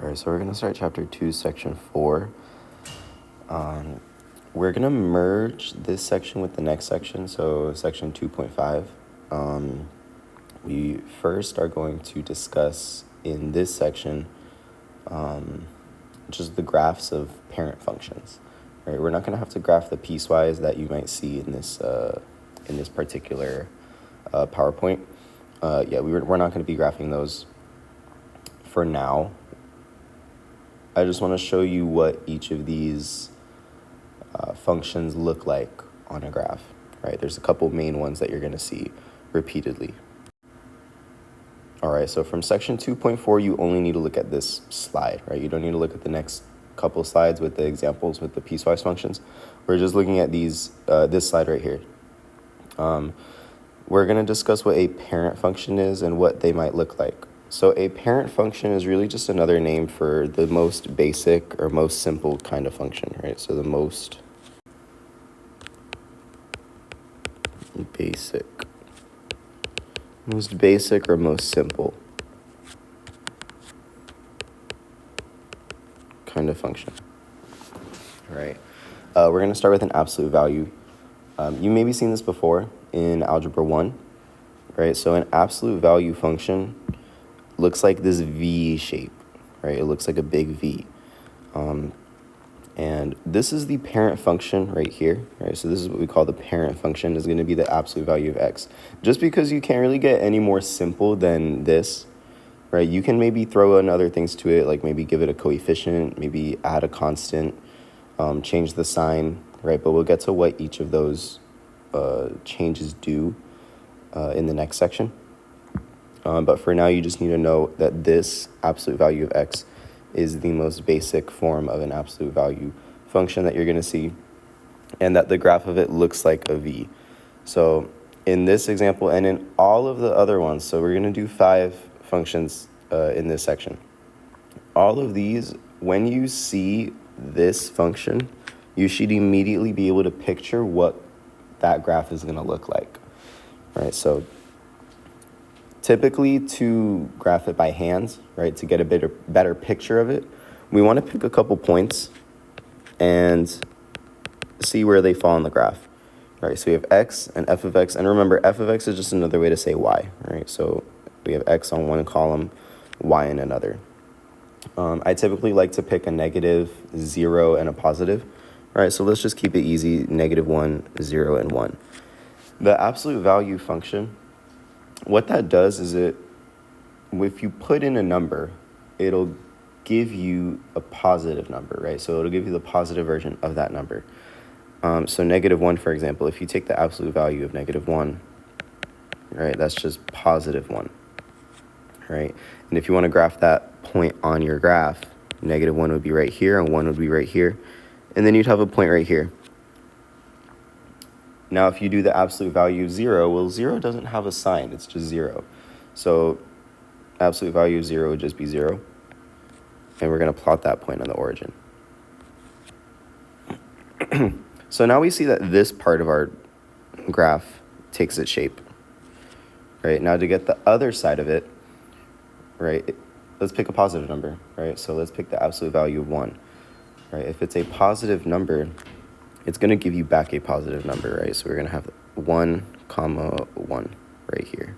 All right, so we're going to start chapter 2, section 4. We're going to merge this section with the next section, so section 2.5. We first are going to discuss in this section just the graphs of parent functions. All right, we're not going to have to graph the piecewise that you might see in this particular PowerPoint. We're not going to be graphing those for now. I just want to show you what each of these functions look like on a graph, right? There's a couple main ones that you're going to see repeatedly. All right, so from section 2.4, you only need to look at this slide, right? You don't need to look at the next couple slides with the examples with the piecewise functions. We're just looking at this slide right here. We're going to discuss what a parent function is and what they might look like. So a parent function is really just another name for the most basic or most simple kind of function, right? So the most basic or most simple kind of function, right? We're going to start with an absolute value. You may be seen this before in Algebra 1, right? So an absolute value function looks like this V shape, right? It looks like a big V. And this is the parent function right here, right? So this is what we call the parent function, is going to be the absolute value of x. Just because you can't really get any more simple than this, right? You can maybe throw in other things to it, like maybe give it a coefficient, maybe add a constant, change the sign, right? But we'll get to what each of those changes do in the next section. But for now, you just need to know that this absolute value of x is the most basic form of an absolute value function that you're going to see, and that the graph of it looks like a V. So in this example and in all of the other ones, so we're going to do 5 functions in this section. All of these, when you see this function, you should immediately be able to picture what that graph is going to look like, right? So typically, to graph it by hands, right, to get a better picture of it, we want to pick a couple points and see where they fall on the graph, right? So we have x and f of x, and remember, f of x is just another way to say y, right? So we have x on one column, y in another. I typically like to pick a negative, 0, and a positive, right? So let's just keep it easy, -1, 0, and 1. The absolute value function, what that does is if you put in a number, it'll give you a positive number, right? So it'll give you the positive version of that number. So -1, for example, if you take the absolute value of -1, right, that's just +1, right? And if you want to graph that point on your graph, -1 would be right here and 1 would be right here. And then you'd have a point right here. Now, if you do the absolute value of 0, well, 0 doesn't have a sign. It's just 0. So absolute value of 0 would just be 0. And we're going to plot that point on the origin. So now we see that this part of our graph takes its shape. Right? Now, to get the other side of it, right, let's pick a positive number. Right? So let's pick the absolute value of 1. Right? If it's a positive number, it's going to give you back a positive number, right? So we're going to have 1, 1 right here.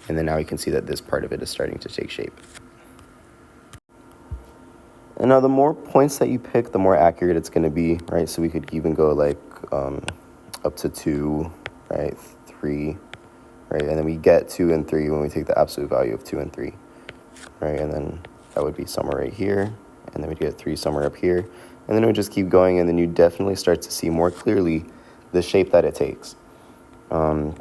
And then now you can see that this part of it is starting to take shape. And now the more points that you pick, the more accurate it's going to be, right? So we could even go like up to 2, right? 3, right? And then we get 2 and 3 when we take the absolute value of 2 and 3, right? And then that would be somewhere right here. And then we get 3 somewhere up here. And then we just keep going, and then you definitely start to see more clearly the shape that it takes. But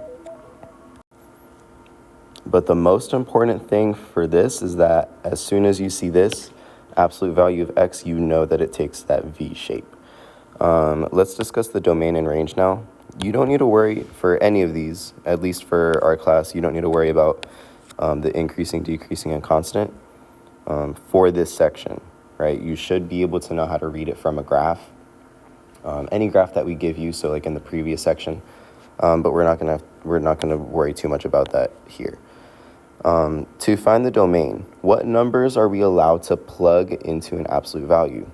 the most important thing for this is that as soon as you see this absolute value of x, you know that it takes that V shape. Let's discuss the domain and range now. You don't need to worry for any of these, at least for our class, you don't need to worry about the increasing, decreasing, and constant for this section. Right, you should be able to know how to read it from a graph, any graph that we give you. So, like in the previous section, but we're not gonna worry too much about that here. To find the domain, what numbers are we allowed to plug into an absolute value?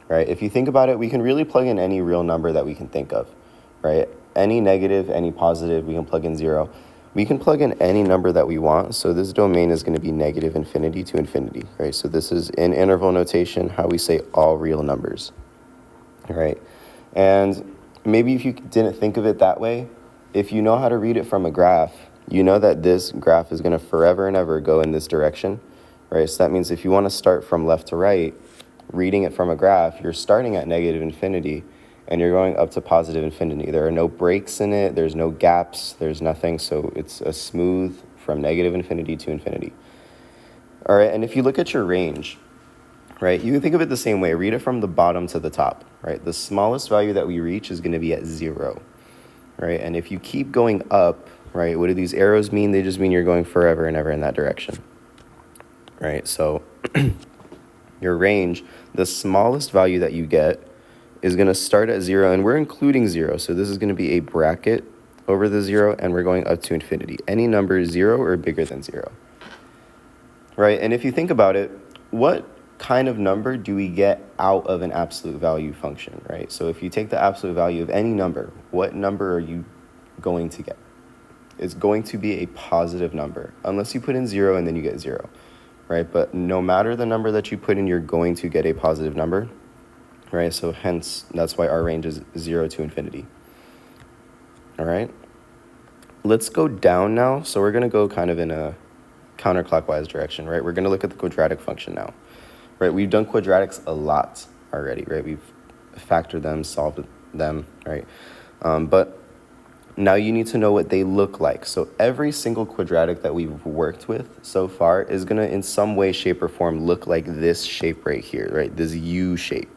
Right? If you think about it, we can really plug in any real number that we can think of, right? Any negative, any positive, we can plug in 0. We can plug in any number that we want. So this domain is going to be negative infinity to infinity, right? So this is in interval notation, how we say all real numbers, right? And maybe if you didn't think of it that way, if you know how to read it from a graph, you know that this graph is going to forever and ever go in this direction, right? So that means if you want to start from left to right, reading it from a graph, you're starting at negative infinity and you're going up to positive infinity. There are no breaks in it, there's no gaps, there's nothing, so it's a smooth from negative infinity to infinity. All right, and if you look at your range, right, you can think of it the same way. Read it from the bottom to the top, right? The smallest value that we reach is going to be at 0, right? And if you keep going up, right, what do these arrows mean? They just mean you're going forever and ever in that direction, right? So your range, the smallest value that you get is going to start at 0, and we're including 0. So this is going to be a bracket over the 0, and we're going up to infinity. Any number is 0 or bigger than 0, right? And if you think about it, what kind of number do we get out of an absolute value function, right? So if you take the absolute value of any number, what number are you going to get? It's going to be a positive number, unless you put in 0 and then you get 0. Right, but no matter the number that you put in, you're going to get a positive number, right? So hence, that's why our range is 0 to infinity. All right, let's go down now. So we're going to go kind of in a counterclockwise direction, right? We're going to look at the quadratic function now, right? We've done quadratics a lot already, right? We've factored them, solved them, right? But now you need to know what they look like. So every single quadratic that we've worked with so far is going to, in some way, shape, or form, look like this shape right here, right? This U shape,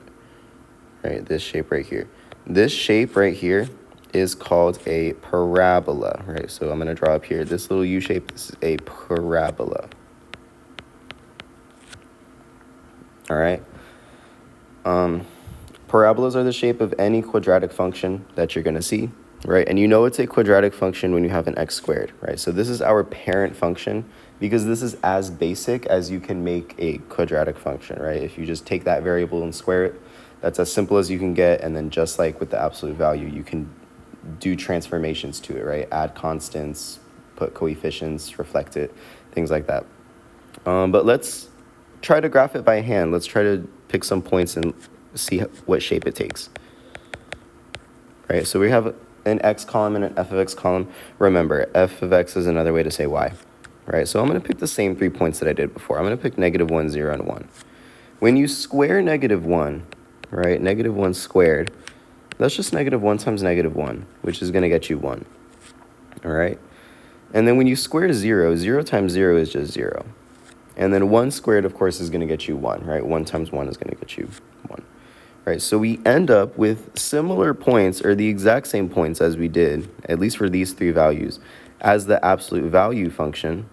right? This shape right here. This shape right here is called a parabola, right? So I'm going to draw up here. This little U shape is a parabola. All right. Parabolas are the shape of any quadratic function that you're going to see. Right, and you know it's a quadratic function when you have an x squared, right? So this is our parent function because this is as basic as you can make a quadratic function, right? If you just take that variable and square it, that's as simple as you can get, and then just like with the absolute value, you can do transformations to it, right? Add constants, put coefficients, reflect it, things like that. But let's try to graph it by hand. Let's try to pick some points and see what shape it takes. Right, so we have an x column and an f of x column. Remember, f of x is another way to say y, right? So I'm going to pick the same 3 points that I did before. I'm going to pick -1, 0, and 1. When you square -1, right, -1 squared, that's just -1 times -1, which is going to get you 1, all right? And then when you square 0, 0 times 0 is just 0. And then 1 squared, of course, is going to get you 1, right? 1 times 1 is going to get you 1. Right, so we end up with similar points, or the exact same points as we did, at least for these 3 values, as the absolute value function,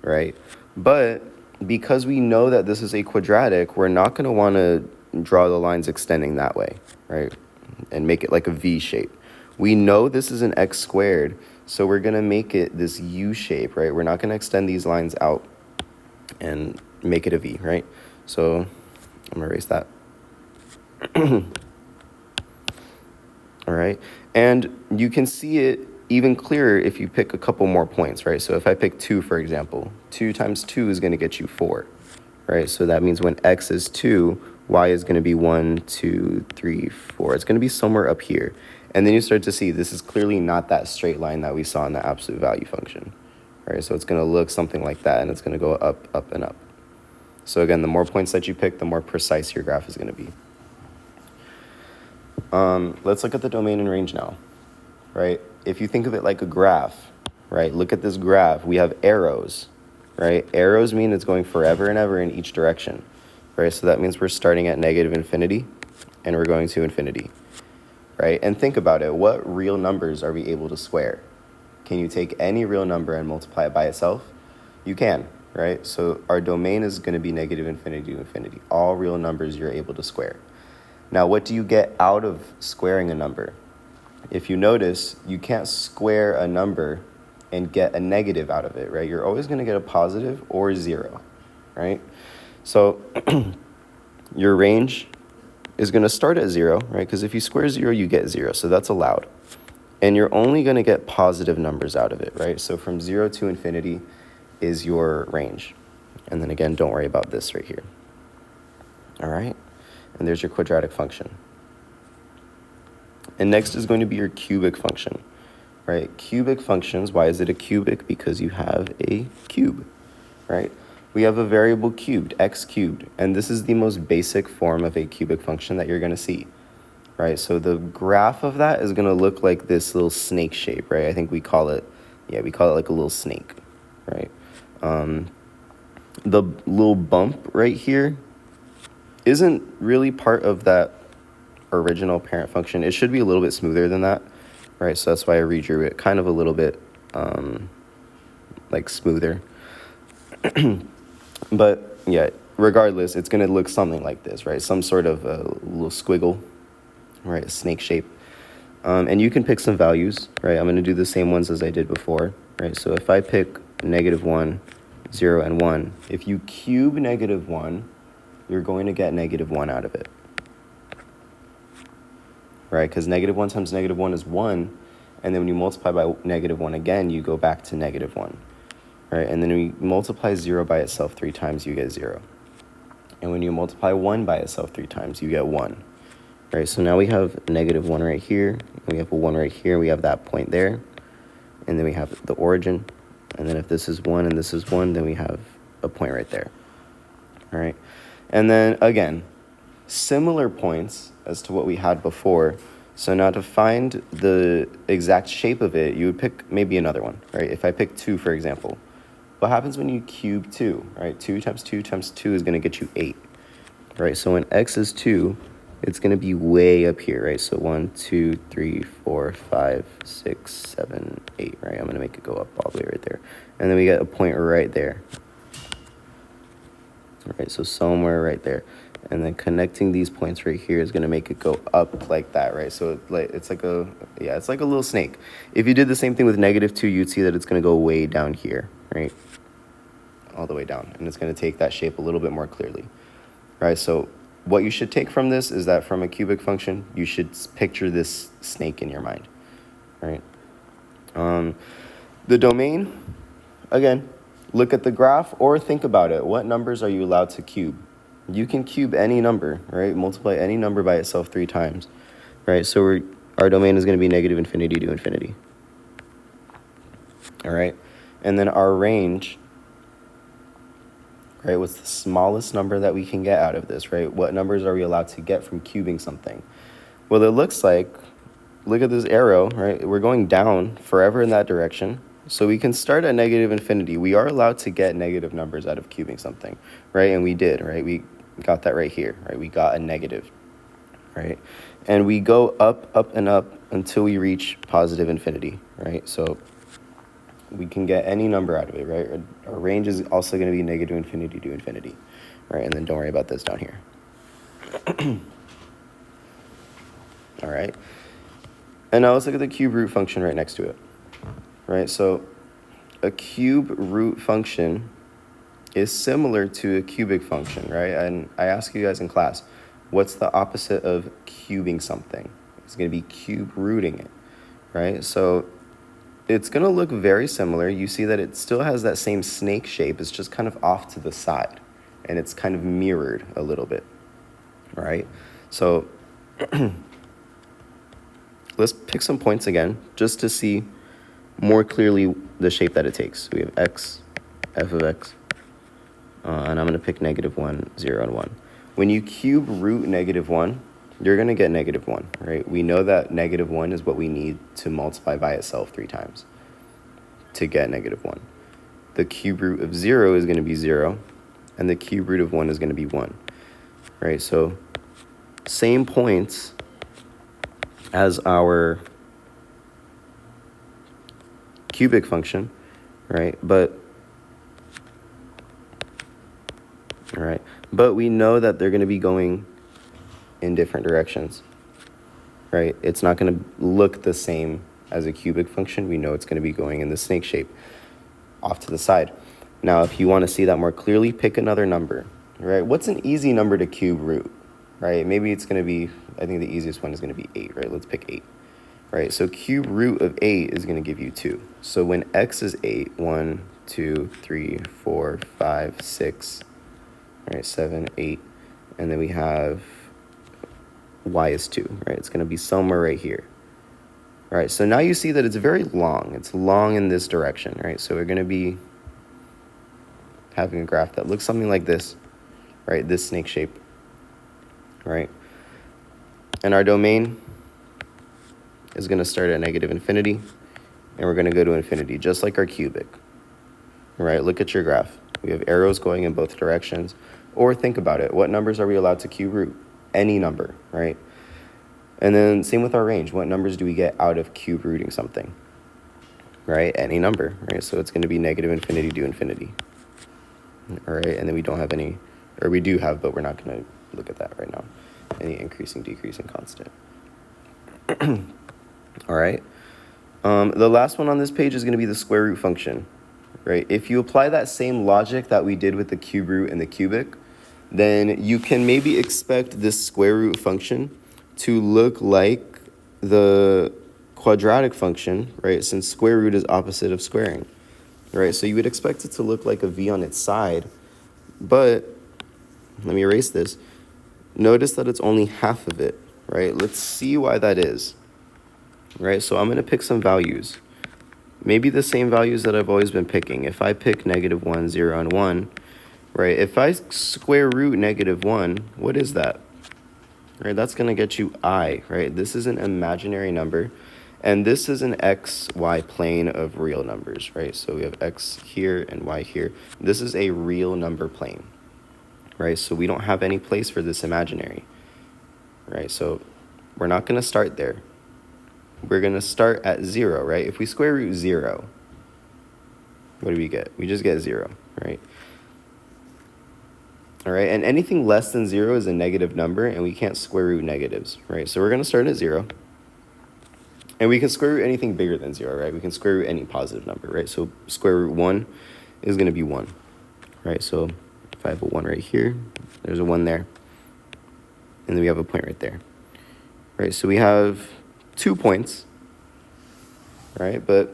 right? But because we know that this is a quadratic, we're not going to want to draw the lines extending that way, right? And make it like a V shape. We know this is an x squared, so we're going to make it this U shape, right? We're not going to extend these lines out and make it a V, right? So I'm going to erase that. All right, and you can see it even clearer if you pick a couple more points, right? So if I pick 2, for example, 2 times 2 is going to get you 4, right? So that means when x is 2, y is going to be 1, 2, 3, 4. It's going to be somewhere up here. And then you start to see this is clearly not that straight line that we saw in the absolute value function, right? So it's going to look something like that, and it's going to go up, up, and up. So again, the more points that you pick, the more precise your graph is going to be. Let's look at the domain and range now, right? If you think of it like a graph, right? Look at this graph. We have arrows, right? Arrows mean it's going forever and ever in each direction, right? So that means we're starting at negative infinity and we're going to infinity, right? And think about it. What real numbers are we able to square? Can you take any real number and multiply it by itself? You can, right? So our domain is going to be negative infinity to infinity. All real numbers you're able to square. Now, what do you get out of squaring a number? If you notice, you can't square a number and get a negative out of it, right? You're always going to get a positive or 0, right? So your range is going to start at 0, right? Because if you square 0, you get 0, so that's allowed. And you're only going to get positive numbers out of it, right? So from 0 to infinity is your range. And then again, don't worry about this right here. All right? And there's your quadratic function. And next is going to be your cubic function, right? Cubic functions, why is it a cubic? Because you have a cube, right? We have a variable cubed, x cubed, and this is the most basic form of a cubic function that you're going to see, right? So the graph of that is going to look like this little snake shape, right? I think we call it like a little snake, right? The little bump right here isn't really part of that original parent function. It should be a little bit smoother than that, right? So that's why I redrew it kind of a little bit like smoother. But yeah, regardless, it's going to look something like this, right? Some sort of a little squiggle, right? A snake shape. And you can pick some values, right? I'm going to do the same ones as I did before, right? So if I pick -1, 0, and 1, if you cube -1, you're going to get -1 out of it, right? Because -1 times -1 is 1, and then when you multiply by -1 again, you go back to -1, right? And then when you multiply 0 by itself 3 times, you get 0. And when you multiply 1 by itself 3 times, you get 1, right? So now we have -1 right here, and we have a 1 right here, we have that point there, and then we have the origin, and then if this is 1 and this is 1, then we have a point right there, all right? And then again, similar points as to what we had before. So now to find the exact shape of it, you would pick maybe another one, right? If I pick 2, for example, what happens when you cube 2, right? 2 times 2 times 2 is going to get you 8, right? So when x is 2, it's going to be way up here, right? So 1, 2, 3, 4, 5, 6, 7, 8, right? I'm going to make it go up all the way right there. And then we get a point right there. All right, so somewhere right there. And then connecting these points right here is going to make it go up like that, right? So it's like a little snake. If you did the same thing with -2, you'd see that it's going to go way down here, right? All the way down. And it's going to take that shape a little bit more clearly, right? So what you should take from this is that from a cubic function, you should picture this snake in your mind, right? The domain, again, look at the graph or think about it. What numbers are you allowed to cube? You can cube any number, right? Multiply any number by itself 3 times, right? So our domain is going to be -infinity to infinity, all right? And then our range, right? What's the smallest number that we can get out of this, right? What numbers are we allowed to get from cubing something? Well, it looks like, look at this arrow, right? We're going down forever in that direction. So we can start at -infinity. We are allowed to get negative numbers out of cubing something, right? And we did, right? We got that right here, right? We got a negative, right? And we go up, up, and up until we reach positive infinity, right? So we can get any number out of it, right? Our range is also going to be -infinity to infinity, right? And then don't worry about this down here. All right. And now let's look at the cube root function right next to it. Right, so a cube root function is similar to a cubic function, right? And I ask you guys in class, what's the opposite of cubing something? It's going to be cube rooting it, right? So it's going to look very similar. You see that it still has that same snake shape. It's just kind of off to the side, and it's kind of mirrored a little bit, right? So let's pick some points again just to see more clearly the shape that it takes. We have x, f of x, and I'm going to pick -1, 0, and 1. When you cube root -1, you're going to get -1, right? We know that -1 is what we need to multiply by itself 3 times to get -1. The cube root of 0 is going to be 0, and the cube root of 1 is going to be 1, right? So same points as our cubic function, right? But we know that they're going to be going in different directions, right? It's not going to look the same as a cubic function, we know it's going to be going in the snake shape off to the side. Now, if you want to see that more clearly, pick another number, right? What's an easy number to cube root, right? Maybe it's going to be, I think the easiest one is going to be 8, right? Let's pick 8, right? So cube root of 8 is going to give you 2. So when x is 8, 1, 2, 3, 4, 5, 6, right, 7, 8, and then we have y is 2, right? It's going to be somewhere right here. All right, so now you see that it's very long. It's long in this direction, right? So we're going to be having a graph that looks something like this, right? This snake shape, right? And our domain is going to start at negative infinity, and we're going to go to infinity, just like our cubic, right? Look at your graph. We have arrows going in both directions. Or think about it. What numbers are we allowed to cube root? Any number, right? And then same with our range. What numbers do we get out of cube rooting something? Right? Any number, right? So it's going to be negative infinity to infinity. All right, and then we don't have any, or we do have, but we're not going to look at that right now. Any increasing, decreasing constant. All right. The last one on this page is going to be the square root function, right? If you apply that same logic that we did with the cube root and the cubic, then you can maybe expect this square root function to look like the quadratic function, right? Since square root is opposite of squaring, right? So you would expect it to look like a v on its side, but let me erase this. Notice that it's only half of it, right? Let's see why that is, right? So I'm going to pick some values. Maybe the same values that I've always been picking. If I pick negative 1, 0, and 1, right? If I square root negative 1, what is that? Right, that's going to get you I, right? This is an imaginary number, and this is an x, y plane of real numbers, right? So we have x here and y here. This is a real number plane, right? So we don't have any place for this imaginary, right? So we're not going to start there. We're going to start at 0, right? If we square root 0, what do we get? We just get 0, right? All right, and anything less than 0 is a negative number, and we can't square root negatives, right? So we're going to start at 0. And we can square root anything bigger than 0, right? We can square root any positive number, right? So square root 1 is going to be 1, right? So if I have a 1 right here, there's a 1 there. And then we have a point right there, right? So we have 2 points, right? But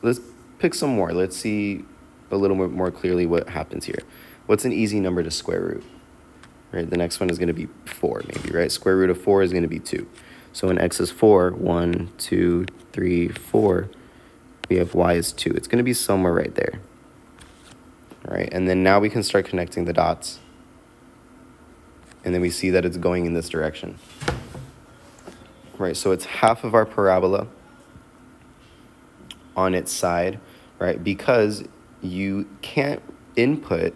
let's pick some more. Let's see a little bit more clearly what happens here. What's an easy number to square root? Right, the next one is going to be 4 maybe, right? Square root of 4 is going to be 2. So when x is 4, 1, 2, 3, 4, we have y is 2. It's going to be somewhere right there. All right, and then now we can start connecting the dots. And then we see that it's going in this direction. Right, so it's half of our parabola on its side, right? Because you can't input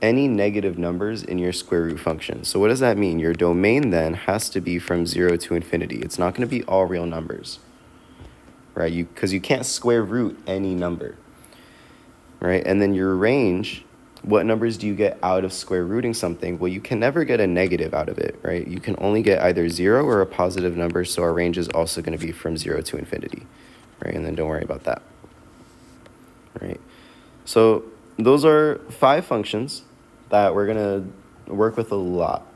any negative numbers in your square root function. So what does that mean? Your domain then has to be from 0 to infinity. It's not going to be all real numbers, right? Because you can't square root any number, right? And then your range, what numbers do you get out of square rooting something? Well, you can never get a negative out of it, right? You can only get either 0 or a positive number, so our range is also going to be from 0 to infinity, right? And then don't worry about that, right? So those are 5 functions that we're going to work with a lot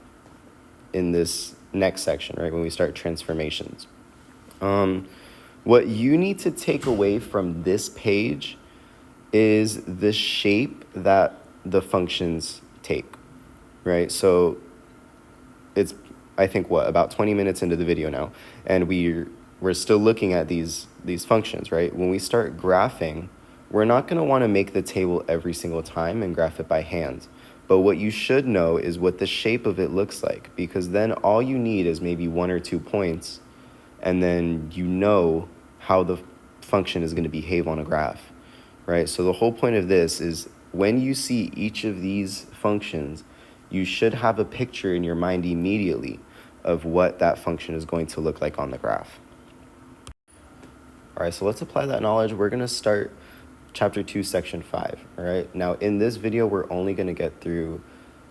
in this next section, right, when we start transformations. What you need to take away from this page is the shape that the functions take, right? So it's, I think, about 20 minutes into the video now, and we're still looking at these functions, right? When we start graphing, we're not going to want to make the table every single time and graph it by hand. But what you should know is what the shape of it looks like, because then all you need is maybe 1 or 2 points, and then you know how the function is going to behave on a graph, right? So the whole point of this is when you see each of these functions, you should have a picture in your mind immediately of what that function is going to look like on the graph. All right, so let's apply that knowledge. We're going to start Chapter 2, Section 5, all right? Now, in this video, we're only going to get through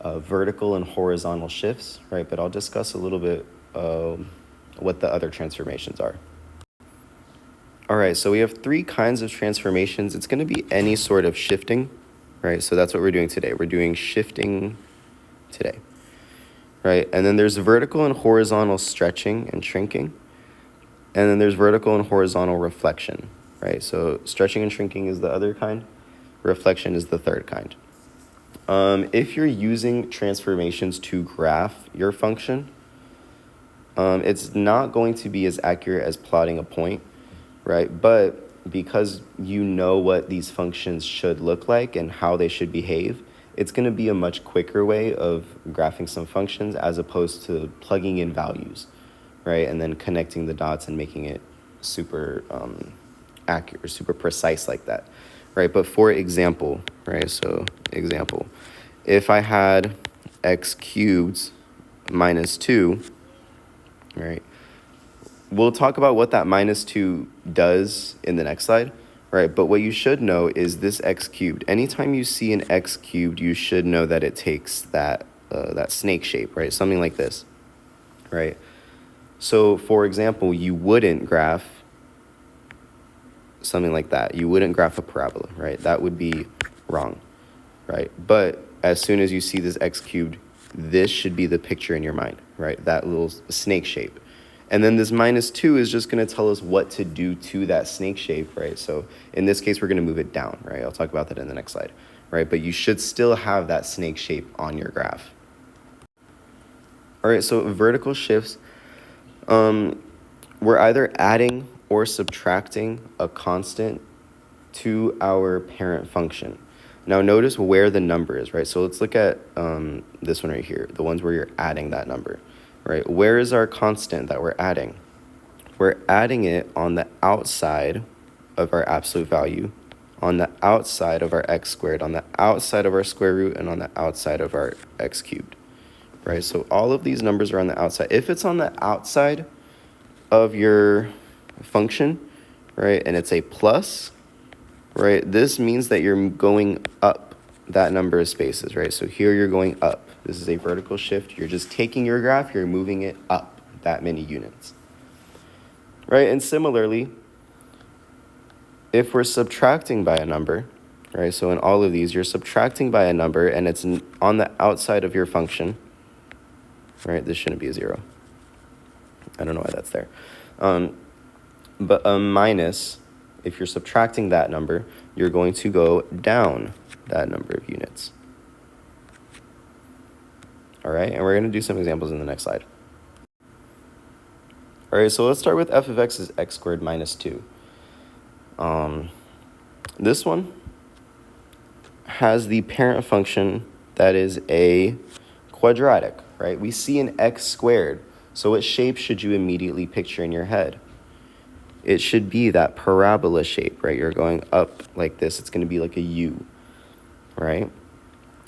vertical and horizontal shifts, right? But I'll discuss a little bit what the other transformations are. All right, so we have three kinds of transformations. It's going to be any sort of shifting, right? So that's what we're doing today. We're doing shifting today, right? And then there's vertical and horizontal stretching and shrinking. And then there's vertical and horizontal reflection, right? So stretching and shrinking is the other kind. Reflection is the third kind. If you're using transformations to graph your function, it's not going to be as accurate as plotting a point, right? But because you know what these functions should look like and how they should behave, it's going to be a much quicker way of graphing some functions as opposed to plugging in values, right? And then connecting the dots and making it super accurate, super precise like that, right? But for example, right? So example, if I had x cubed minus 2, right? We'll talk about what that minus 2 does in the next slide, right? But what you should know is this x cubed. Anytime you see an x cubed, you should know that it takes that snake shape, right? Something like this, right? So, for example, you wouldn't graph something like that. You wouldn't graph a parabola, right? That would be wrong, right? But as soon as you see this x cubed, this should be the picture in your mind, right? That little snake shape. And then this minus 2 is just going to tell us what to do to that snake shape, right? So in this case, we're going to move it down, right? I'll talk about that in the next slide, right? But you should still have that snake shape on your graph. All right, so vertical shifts, we're either adding or subtracting a constant to our parent function. Now notice where the number is, right? So let's look at this one right here, the ones where you're adding that number, right? Where is our constant that we're adding? We're adding it on the outside of our absolute value, on the outside of our x squared, on the outside of our square root, and on the outside of our x cubed, right? So all of these numbers are on the outside. If it's on the outside of your function, right, and it's a plus, right, this means that you're going up that number of spaces, right? So here you're going up. This is a vertical shift. You're just taking your graph, you're moving it up that many units, right? And similarly, if we're subtracting by a number, right, so in all of these, you're subtracting by a number and it's on the outside of your function, right? This shouldn't be a 0. I don't know why that's there. But a minus, if you're subtracting that number, you're going to go down that number of units. All right, and we're going to do some examples in the next slide. All right, so let's start with f of x is x squared minus 2. This one has the parent function that is a quadratic, right? We see an x squared, so what shape should you immediately picture in your head? It should be that parabola shape, right? You're going up like this. It's going to be like a U, right?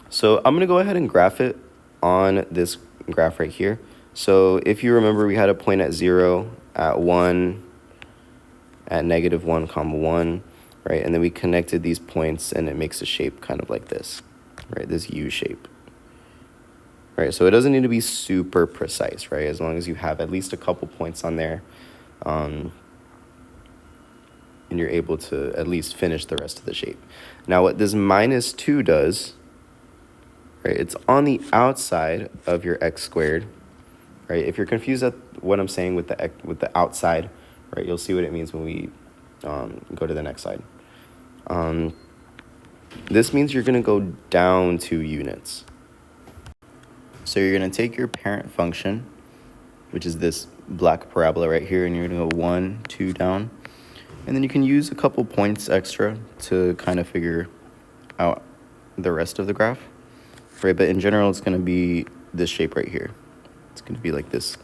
So I'm going to go ahead and graph it on this graph right here. So if you remember, we had a point at 0, at 1, at -1, comma 1, right? And then we connected these points, and it makes a shape kind of like this, right? This U shape, right? So it doesn't need to be super precise, right? As long as you have at least a couple points on there, and you're able to at least finish the rest of the shape. Now what this minus 2 does, right, it's on the outside of your x squared, right? If you're confused at what I'm saying with the outside, right, you'll see what it means when we go to the next slide. This means you're going to go down 2 units. So you're going to take your parent function, which is this black parabola right here, and you're going to go 1, 2 down. And then you can use a couple points extra to kind of figure out the rest of the graph, right? But in general, it's going to be this shape right here. It's going to be like this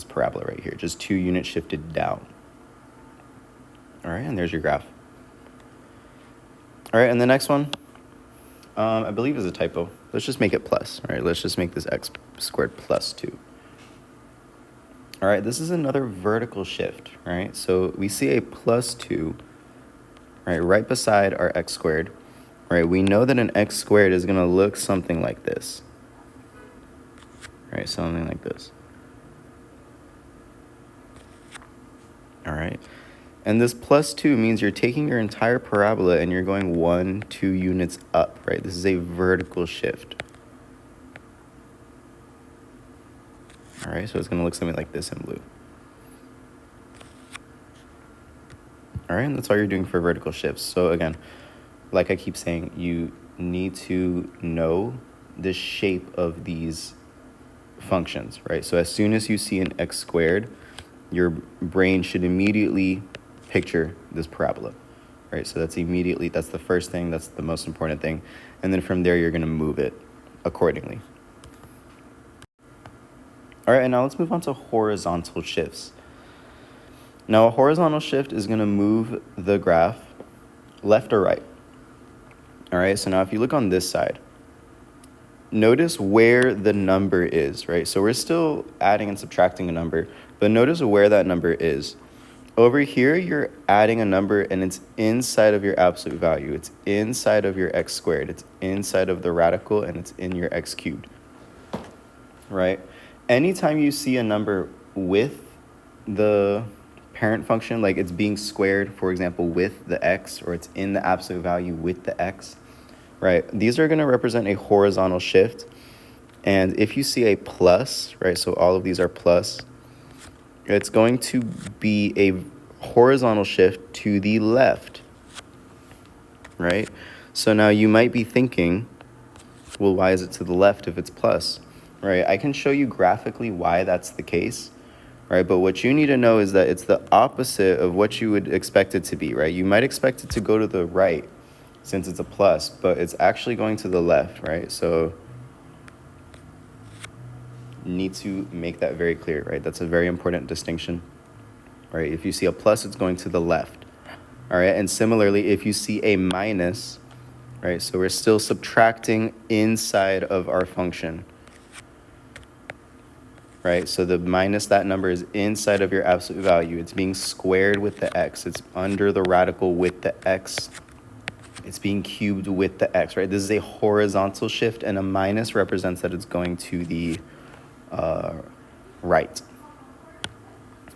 parabola right here, just 2 units shifted down. All right, and there's your graph. All right, and the next one, I believe is a typo. Let's just make it plus, all right? Let's just make this x squared plus 2. All right, this is another vertical shift, right? So we see a plus 2, right beside our x squared, right? We know that an x squared is going to look something like this, right? Something like this. All right. And this plus 2 means you're taking your entire parabola and you're going 1, 2 units up, right? This is a vertical shift. All right, so it's going to look something like this in blue. All right, and that's all you're doing for vertical shifts. So again, like I keep saying, you need to know the shape of these functions, right? So as soon as you see an x squared, your brain should immediately picture this parabola, right? So that's the first thing, that's the most important thing. And then from there, you're going to move it accordingly. All right, and now let's move on to horizontal shifts. Now, a horizontal shift is going to move the graph left or right. All right, so now if you look on this side, notice where the number is, right? So we're still adding and subtracting a number, but notice where that number is. Over here, you're adding a number, and it's inside of your absolute value. It's inside of your x squared. It's inside of the radical, and it's in your x cubed, right? Anytime you see a number with the parent function, like it's being squared, for example, with the x, or it's in the absolute value with the x, right? These are going to represent a horizontal shift. And if you see a plus, right, so all of these are plus, it's going to be a horizontal shift to the left, right? So now you might be thinking, well, why is it to the left if it's plus, right? I can show you graphically why that's the case, right? But what you need to know is that it's the opposite of what you would expect it to be, right? You might expect it to go to the right since it's a plus, but it's actually going to the left, right? So need to make that very clear, right? That's a very important distinction, right? If you see a plus, it's going to the left, all right? And similarly, if you see a minus, right? So we're still subtracting inside of our function, right? So the minus, that number is inside of your absolute value. It's being squared with the x. It's under the radical with the x. It's being cubed with the x, right? This is a horizontal shift, and a minus represents that it's going to the right.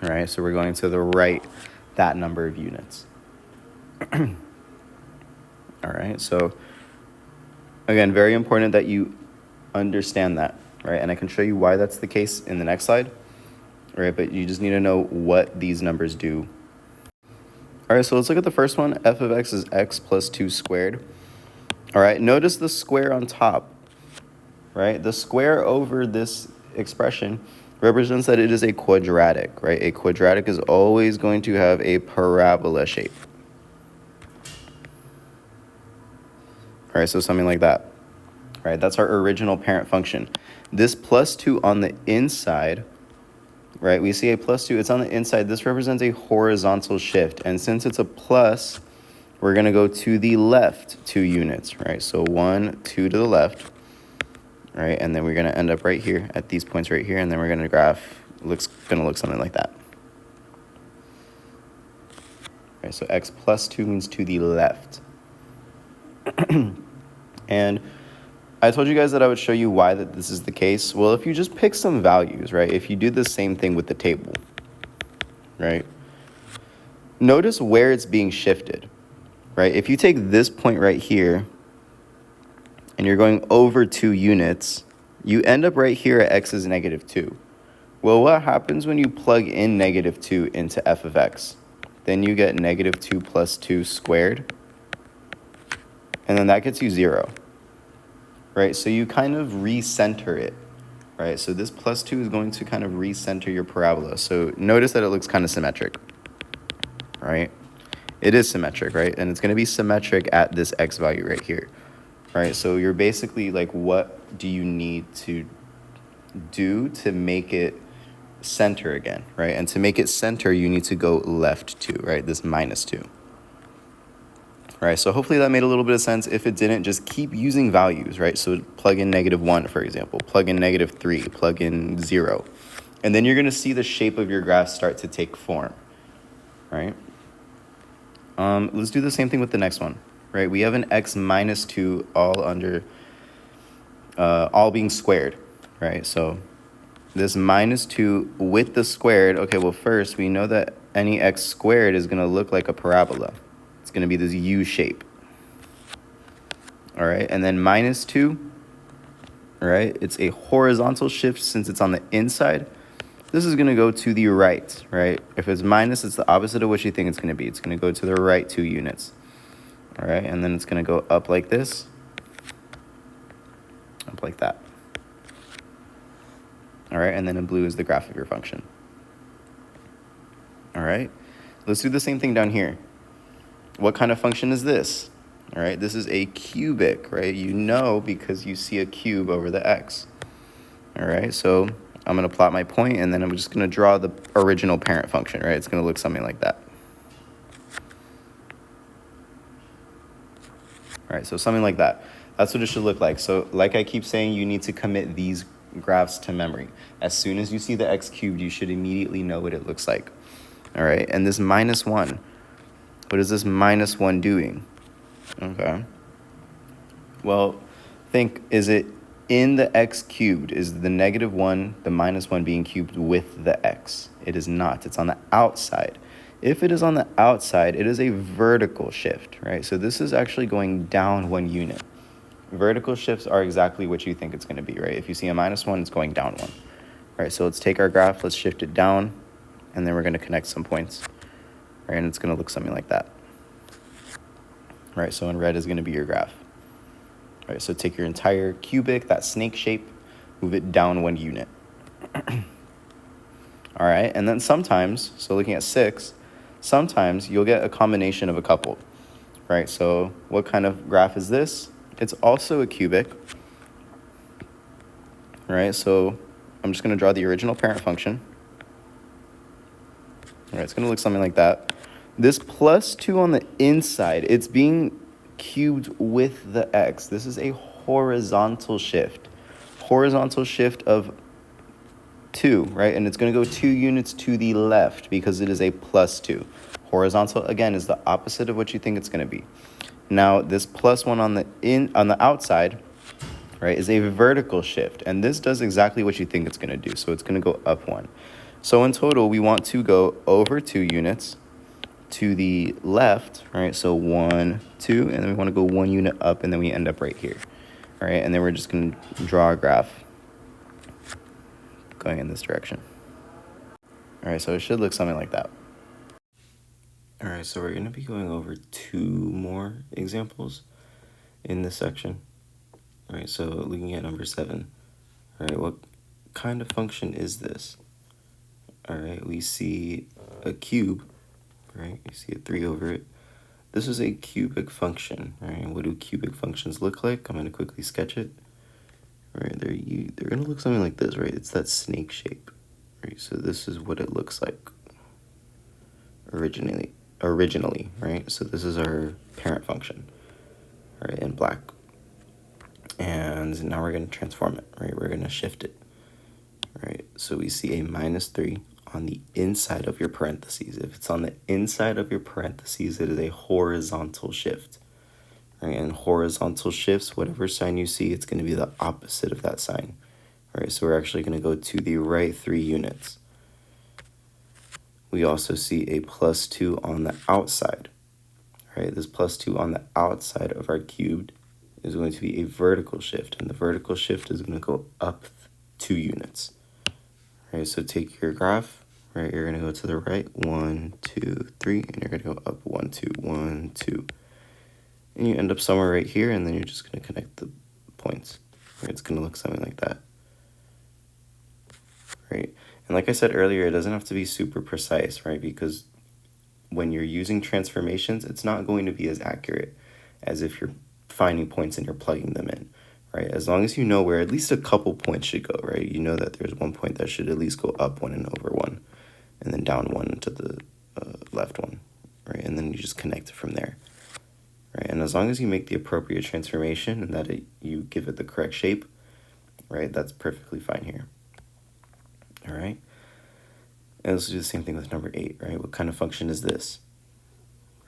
All right, so we're going to the right that number of units. All right, so again, very important that you understand that, right? And I can show you why that's the case in the next slide, all right? But you just need to know what these numbers do. All right, so let's look at the first one. F of x is x plus 2 squared. All right, notice the square on top, right? The square over this expression represents that it is a quadratic, right? A quadratic is always going to have a parabola shape. All right, so something like that, right? That's our original parent function. This plus 2 on the inside, right? We see a plus 2, it's on the inside. This represents a horizontal shift. And since it's a plus, we're going to go to the left 2 units, right? So 1, 2 to the left. All right, and then we're going to end up right here at these points right here, and then we're going to graph, going to look something like that. All right, so x plus 2 means to the left. And I told you guys that I would show you why that this is the case. Well, if you just pick some values, right, if you do the same thing with the table, right, notice where it's being shifted, right? If you take this point right here, and you're going over 2 units, you end up right here at x is negative 2. Well, what happens when you plug in negative 2 into f of x? Then you get negative 2 plus 2 squared, and then that gets you 0, right? So you kind of recenter it, right? So this plus 2 is going to kind of recenter your parabola. So notice that it looks kind of symmetric, right? It is symmetric, right? And it's going to be symmetric at this x value right here. Right, so you're basically like, what do you need to do to make it center again, right? And to make it center, you need to go left 2, right? This minus 2. Right, so hopefully that made a little bit of sense. If it didn't, just keep using values, right? So plug in negative 1, for example. Plug in negative 3. Plug in 0. And then you're going to see the shape of your graph start to take form, right? Let's do the same thing with the next one. Right, we have an x minus 2 all under, all being squared, right? So this minus 2 with the squared, okay, well, first we know that any x squared is going to look like a parabola. It's going to be this U shape. All right, and then minus 2, all right, it's a horizontal shift since it's on the inside. This is going to go to the right, right? If it's minus, it's the opposite of what you think it's going to be. It's going to go to the right 2 units. All right, and then it's going to go up like this, up like that. All right, and then in blue is the graph of your function. All right, let's do the same thing down here. What kind of function is this? All right, this is a cubic, right? You know because you see a cube over the x. All right, so I'm going to plot my point, and then I'm just going to draw the original parent function, right? It's going to look something like that. All right, so something like that. That's what it should look like. So like I keep saying, you need to commit these graphs to memory. As soon as you see the x cubed, you should immediately know what it looks like. All right, and this minus 1, what is this minus 1 doing? Okay. Well, think, is it in the x cubed? Is the negative 1, the minus 1 being cubed with the x? It is not. It's on the outside. If it is on the outside, it is a vertical shift, right? So this is actually going down 1 unit. Vertical shifts are exactly what you think it's going to be, right? If you see a minus 1, it's going down 1. All right, so let's take our graph, let's shift it down, and then we're going to connect some points. All right, and it's going to look something like that. All right, so in red is going to be your graph. All right, so take your entire cubic, that snake shape, move it down 1 unit. All right, and then sometimes, so looking at 6, sometimes you'll get a combination of a couple, right? So what kind of graph is this? It's also a cubic, right? So I'm just going to draw the original parent function. All right, it's going to look something like that. This plus 2 on the inside, it's being cubed with the x. This is a horizontal shift. Horizontal shift of 2, right? And it's going to go 2 units to the left because it is a plus 2. Horizontal, again, is the opposite of what you think it's going to be. Now, this plus 1 on the outside, right, is a vertical shift. And this does exactly what you think it's going to do. So it's going to go up 1. So in total, we want to go over 2 units to the left, right? So 1, 2, and then we want to go 1 unit up, and then we end up right here, all right? And then we're just going to draw our graph going in this direction. All right, so it should look something like that. All right, so we're going to be going over 2 more examples in this section. All right, so looking at number 7, all right, what kind of function is this? All right, we see a cube, right? You see a 3 over it. This is a cubic function, right? What do cubic functions look like? I'm going to quickly sketch it. All right, they're going to look something like this, right? It's that snake shape, right? So this is what it looks like originally, right? So this is our parent function, right, in black. And now we're going to transform it, right? We're going to shift it, right? So we see a minus 3 on the inside of your parentheses. If it's on the inside of your parentheses, it is a horizontal shift, right? And horizontal shifts, whatever sign you see, it's going to be the opposite of that sign, right? So we're actually going to go to the right 3 units. We also see a plus 2 on the outside, right? This plus 2 on the outside of our cubed is going to be a vertical shift, and the vertical shift is going to go up 2 units. Right, so take your graph, right, you're going to go to the right, 1, 2, 3, and you're going to go up 1, 2, 1, 2. And you end up somewhere right here, and then you're just going to connect the points. Right, it's going to look something like that. Right, and like I said earlier, it doesn't have to be super precise, right, because when you're using transformations, it's not going to be as accurate as if you're finding points and you're plugging them in. Right, as long as you know where at least a couple points should go, right? You know that there's one point that should at least go up 1 and over 1, and then down 1 to the left 1, right? And then you just connect it from there, right? And as long as you make the appropriate transformation and that you give it the correct shape, right, that's perfectly fine here, all right? And let's do the same thing with number 8, right? What kind of function is this?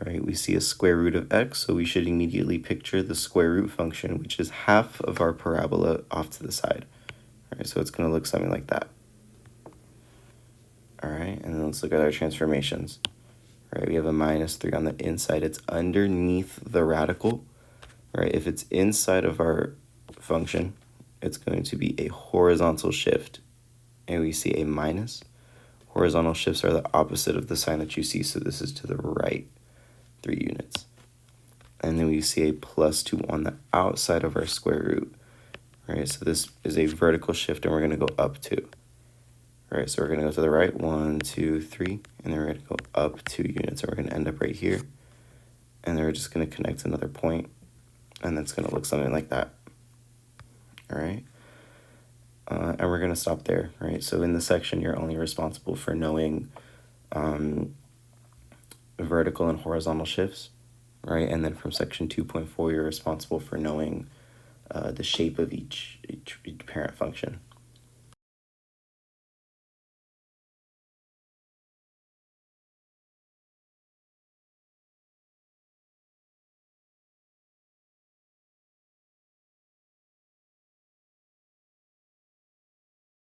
Right, we see a square root of x, so we should immediately picture the square root function, which is half of our parabola off to the side. All right, so it's going to look something like that. All right, and then let's look at our transformations. Right, we have a minus 3 on the inside. It's underneath the radical. Right, if it's inside of our function, it's going to be a horizontal shift, and we see a minus. Horizontal shifts are the opposite of the sign that you see, so this is to the right 3 units. And then we see a +2 on the outside of our square root. Right, so this is a vertical shift, and we're going to go up 2. Right, so we're going to go to the right, 1, 2, 3, and then we're going to go up 2 units, and we're going to end up right here. And then we're just going to connect another point, and that's going to look something like that. All right, and we're going to stop there, right? So in the section, you're only responsible for knowing vertical and horizontal shifts, right? And then from section 2.4, you're responsible for knowing the shape of each parent function.